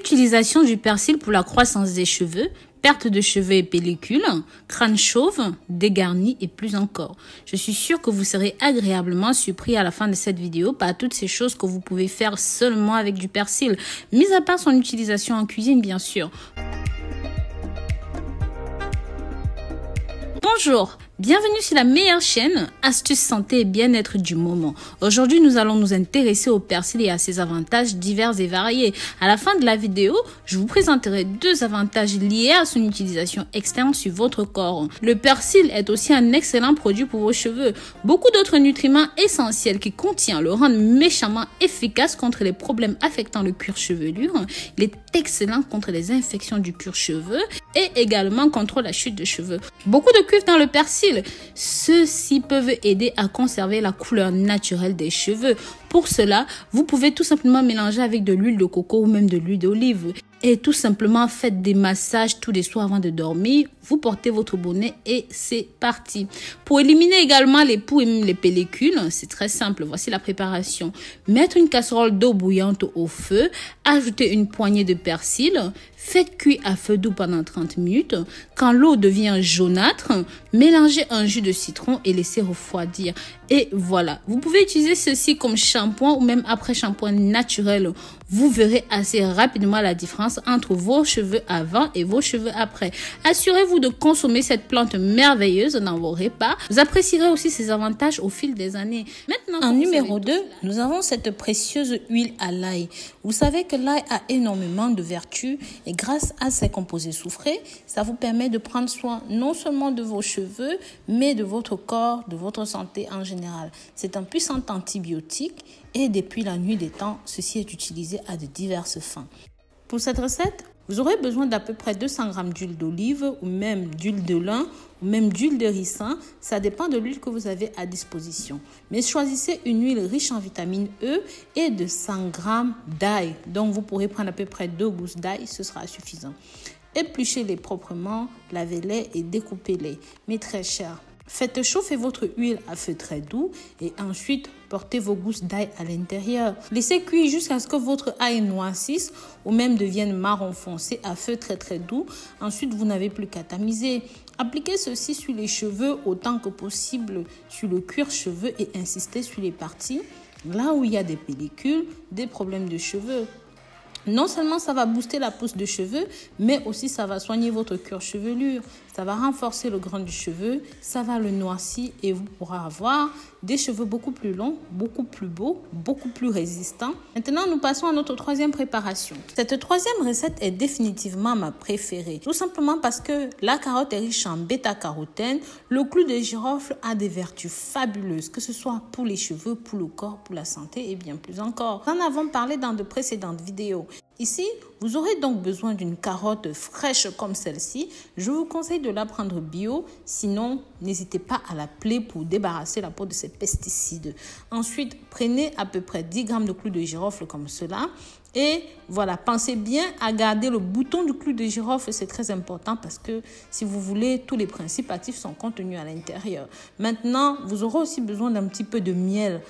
L'utilisation du persil pour la croissance des cheveux, perte de cheveux et pellicule, crâne chauve, dégarni et plus encore. Je suis sûre que vous serez agréablement surpris à la fin de cette vidéo par toutes ces choses que vous pouvez faire seulement avec du persil, mis à part son utilisation en cuisine bien sûr. Bonjour, bienvenue sur la meilleure chaîne Astuces Santé et Bien-être du moment. Aujourd'hui, nous allons nous intéresser au persil et à ses avantages divers et variés. À la fin de la vidéo, je vous présenterai 2 avantages liés à son utilisation externe sur votre corps. Le persil est aussi un excellent produit pour vos cheveux. Beaucoup d'autres nutriments essentiels qu'il contient le rendent méchamment efficace contre les problèmes affectant le cuir chevelu. Il est excellent contre les infections du cuir chevelu et également contre la chute de cheveux. Beaucoup de cuivre dans le persil. Ceux-ci peuvent aider à conserver la couleur naturelle des cheveux. Pour cela, vous pouvez tout simplement mélanger avec de l'huile de coco ou même de l'huile d'olive. Et tout simplement, faites des massages tous les soirs avant de dormir. Vous portez votre bonnet et c'est parti. Pour éliminer également les poux et même les pellicules, c'est très simple. Voici la préparation. Mettre une casserole d'eau bouillante au feu. Ajouter une poignée de persil. Faites cuire à feu doux pendant 30 minutes. Quand l'eau devient jaunâtre, mélangez un jus de citron et laissez refroidir. Et voilà, vous pouvez utiliser ceci comme shampoing ou même après-shampoing naturel. Vous verrez assez rapidement la différence entre vos cheveux avant et vos cheveux après. Assurez-vous de consommer cette plante merveilleuse dans vos repas. Vous apprécierez aussi ses avantages au fil des années. Maintenant, en numéro 2, nous avons cette précieuse huile à l'ail. Vous savez que l'ail a énormément de vertus et grâce à ses composés soufrés, ça vous permet de prendre soin non seulement de vos cheveux, mais de votre corps, de votre santé en général. C'est un puissant antibiotique et depuis la nuit des temps, ceci est utilisé à de diverses fins. Pour cette recette, vous aurez besoin d'à peu près 200 g d'huile d'olive ou même d'huile de lin ou même d'huile de ricin. Ça dépend de l'huile que vous avez à disposition. Mais choisissez une huile riche en vitamine E et de 100 g d'ail. Donc vous pourrez prendre à peu près 2 gousses d'ail, ce sera suffisant. Épluchez-les proprement, lavez-les et découpez-les. Mais très cher. Faites chauffer votre huile à feu très doux et ensuite portez vos gousses d'ail à l'intérieur. Laissez cuire jusqu'à ce que votre ail noircisse ou même devienne marron foncé à feu très doux. Ensuite, vous n'avez plus qu'à tamiser. Appliquez ceci sur les cheveux autant que possible sur le cuir chevelu et insistez sur les parties là où il y a des pellicules, des problèmes de cheveux. Non seulement ça va booster la pousse de cheveux, mais aussi ça va soigner votre cuir chevelu. Ça va renforcer le grain du cheveu, ça va le noircir et vous pourrez avoir des cheveux beaucoup plus longs, beaucoup plus beaux, beaucoup plus résistants. Maintenant, nous passons à notre troisième préparation. Cette troisième recette est définitivement ma préférée. Tout simplement parce que la carotte est riche en bêta-carotène. Le clou de girofle a des vertus fabuleuses, que ce soit pour les cheveux, pour le corps, pour la santé et bien plus encore. Nous en avons parlé dans de précédentes vidéos. Ici, vous aurez donc besoin d'une carotte fraîche comme celle-ci. Je vous conseille de la prendre bio, sinon n'hésitez pas à la peler pour débarrasser la peau de ces pesticides. Ensuite, prenez à peu près 10 g de clou de girofle comme cela. Et voilà, pensez bien à garder le bouton du clou de girofle, c'est très important parce que si vous voulez, tous les principes actifs sont contenus à l'intérieur. Maintenant, vous aurez aussi besoin d'un petit peu de miel.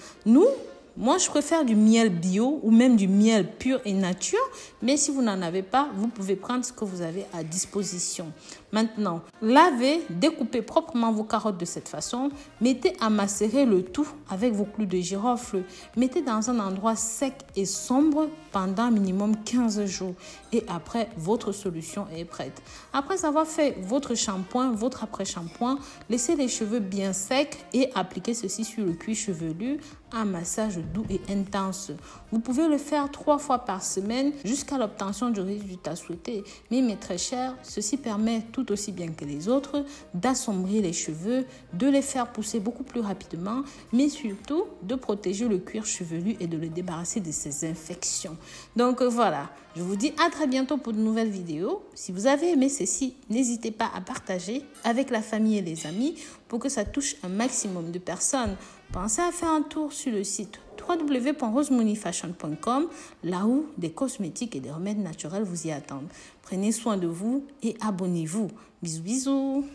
Moi, je préfère du miel bio ou même du miel pur et nature. Mais si vous n'en avez pas, vous pouvez prendre ce que vous avez à disposition. Maintenant, lavez, découpez proprement vos carottes de cette façon. Mettez à macérer le tout avec vos clous de girofle. Mettez dans un endroit sec et sombre pendant minimum 15 jours. Et après, votre solution est prête. Après avoir fait votre shampoing, votre après-shampoing, laissez les cheveux bien secs et appliquez ceci sur le cuir chevelu. Un massage doux et intense. Vous pouvez le faire 3 fois par semaine jusqu'à l'obtention du résultat souhaité. Mais mes très chers, ceci permet tout aussi bien que les autres d'assombrir les cheveux, de les faire pousser beaucoup plus rapidement, mais surtout de protéger le cuir chevelu et de le débarrasser de ses infections. Donc voilà, je vous dis à très bientôt pour de nouvelles vidéos. Si vous avez aimé ceci, n'hésitez pas à partager avec la famille et les amis pour que ça touche un maximum de personnes. Pensez à faire un tour sur le site www.rosemoneyfashion.com, là où des cosmétiques et des remèdes naturels vous y attendent. Prenez soin de vous et abonnez-vous. Bisous, bisous.